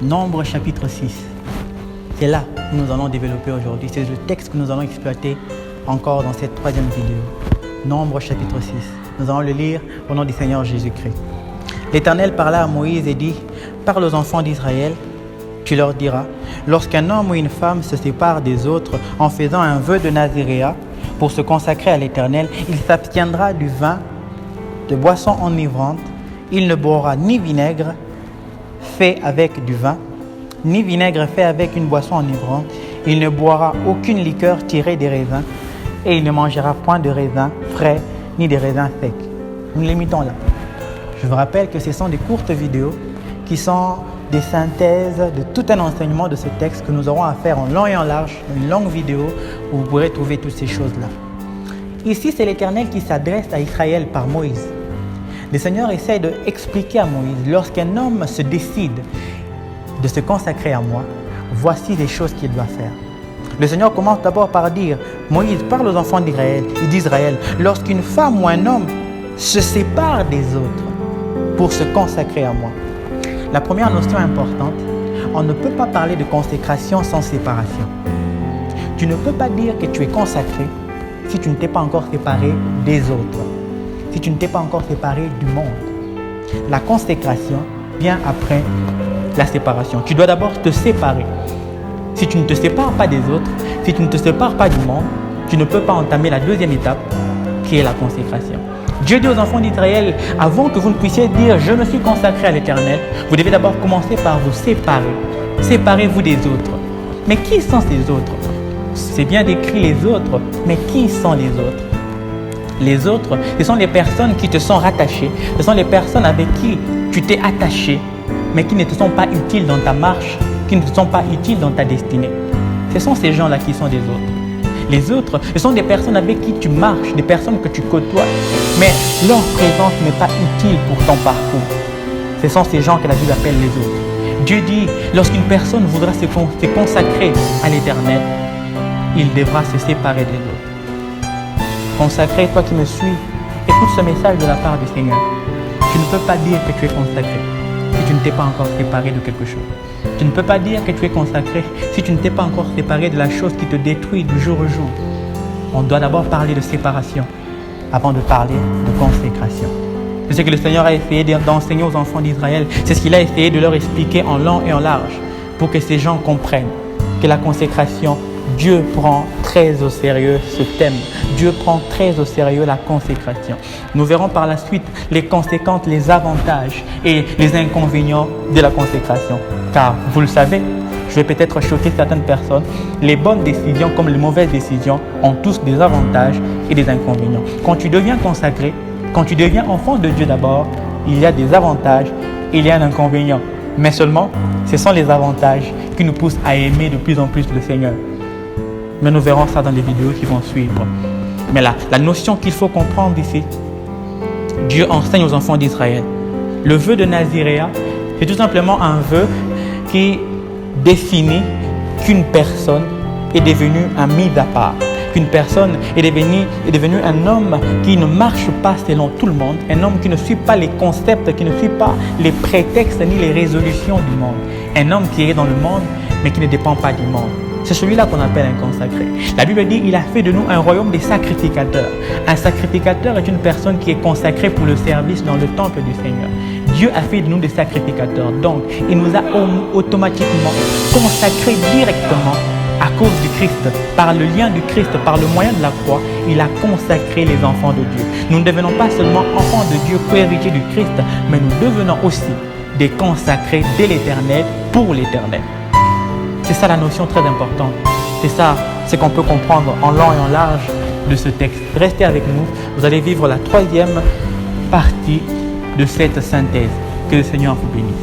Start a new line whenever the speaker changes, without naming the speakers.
Nombre chapitre 6. C'est là que nous allons développer aujourd'hui. C'est le texte que nous allons exploiter encore dans cette troisième vidéo. Nombre chapitre 6. Nous allons le lire au nom du Seigneur Jésus-Christ. L'Éternel parla à Moïse et dit: parle aux enfants d'Israël, tu leur diras, lorsqu'un homme ou une femme se sépare des autres en faisant un vœu de Naziréa pour se consacrer à l'Éternel, il s'abstiendra du vin, de boissons enivrantes. Il ne boira ni vinaigre fait avec du vin, ni vinaigre fait avec une boisson enivrante. Il ne boira aucune liqueur tirée des raisins, et il ne mangera point de raisins frais, ni des raisins secs. Nous limitons là. Je vous rappelle que ce sont des courtes vidéos qui sont des synthèses de tout un enseignement de ce texte que nous aurons à faire en long et en large, une longue vidéo où vous pourrez trouver toutes ces choses-là. Ici, c'est l'Éternel qui s'adresse à Israël par Moïse. Le Seigneur essaie d'expliquer à Moïse, lorsqu'un homme se décide de se consacrer à moi, voici les choses qu'il doit faire. Le Seigneur commence d'abord par dire, Moïse parle aux enfants d'Israël, lorsqu'une femme ou un homme se sépare des autres pour se consacrer à moi. La première notion importante, on ne peut pas parler de consécration sans séparation. Tu ne peux pas dire que tu es consacré si tu ne t'es pas encore séparé des autres, si tu ne t'es pas encore séparé du monde. La consécration vient après la séparation. Tu dois d'abord te séparer. Si tu ne te sépares pas des autres, si tu ne te sépares pas du monde, tu ne peux pas entamer la deuxième étape qui est la consécration. Dieu dit aux enfants d'Israël, avant que vous ne puissiez dire « je me suis consacré à l'Éternel », vous devez d'abord commencer par vous séparer. Séparez-vous des autres. Mais qui sont ces autres? C'est bien décrit les autres, mais qui sont les autres? Les autres, ce sont les personnes qui te sont rattachées, ce sont les personnes avec qui tu t'es attaché, mais qui ne te sont pas utiles dans ta marche, qui ne te sont pas utiles dans ta destinée. Ce sont ces gens-là qui sont des autres. Les autres, ce sont des personnes avec qui tu marches, des personnes que tu côtoies, mais leur présence n'est pas utile pour ton parcours. Ce sont ces gens que la Bible appelle les autres. Dieu dit, lorsqu'une personne voudra se consacrer à l'Éternel, il devra se séparer des autres. Consacré, toi qui me suis, écoute ce message de la part du Seigneur. Tu ne peux pas dire que tu es consacré si tu ne t'es pas encore séparé de quelque chose. Tu ne peux pas dire que tu es consacré si tu ne t'es pas encore séparé de la chose qui te détruit du jour au jour. On doit d'abord parler de séparation avant de parler de consécration. C'est ce que le Seigneur a essayé d'enseigner aux enfants d'Israël. C'est ce qu'il a essayé de leur expliquer en long et en large pour que ces gens comprennent que la consécration, Dieu prend très au sérieux ce thème. Dieu prend très au sérieux la consécration. Nous verrons par la suite les conséquences, les avantages et les inconvénients de la consécration. Car, vous le savez, je vais peut-être choquer certaines personnes, les bonnes décisions comme les mauvaises décisions ont tous des avantages et des inconvénients. Quand tu deviens consacré, quand tu deviens enfant de Dieu d'abord, il y a des avantages et il y a un inconvénient. Mais seulement, ce sont les avantages qui nous poussent à aimer de plus en plus le Seigneur. Mais nous verrons ça dans les vidéos qui vont suivre. Mais là, la notion qu'il faut comprendre ici, Dieu enseigne aux enfants d'Israël. Le vœu de Naziréa, c'est tout simplement un vœu qui définit qu'une personne est devenue un mis à part. Qu'une personne est devenue un homme qui ne marche pas selon tout le monde, un homme qui ne suit pas les concepts, qui ne suit pas les prétextes ni les résolutions du monde. Un homme qui est dans le monde, mais qui ne dépend pas du monde. C'est celui-là qu'on appelle un consacré. La Bible dit qu'il a fait de nous un royaume des sacrificateurs. Un sacrificateur est une personne qui est consacrée pour le service dans le temple du Seigneur. Dieu a fait de nous des sacrificateurs. Donc, il nous a automatiquement consacrés directement à cause du Christ. Par le lien du Christ, par le moyen de la croix, il a consacré les enfants de Dieu. Nous ne devenons pas seulement enfants de Dieu, co-héritiers du Christ, mais nous devenons aussi des consacrés de l'Éternel pour l'Éternel. C'est ça la notion très importante. C'est ça ce qu'on peut comprendre en long et en large de ce texte. Restez avec nous, vous allez vivre la troisième partie de cette synthèse. Que le Seigneur vous bénisse.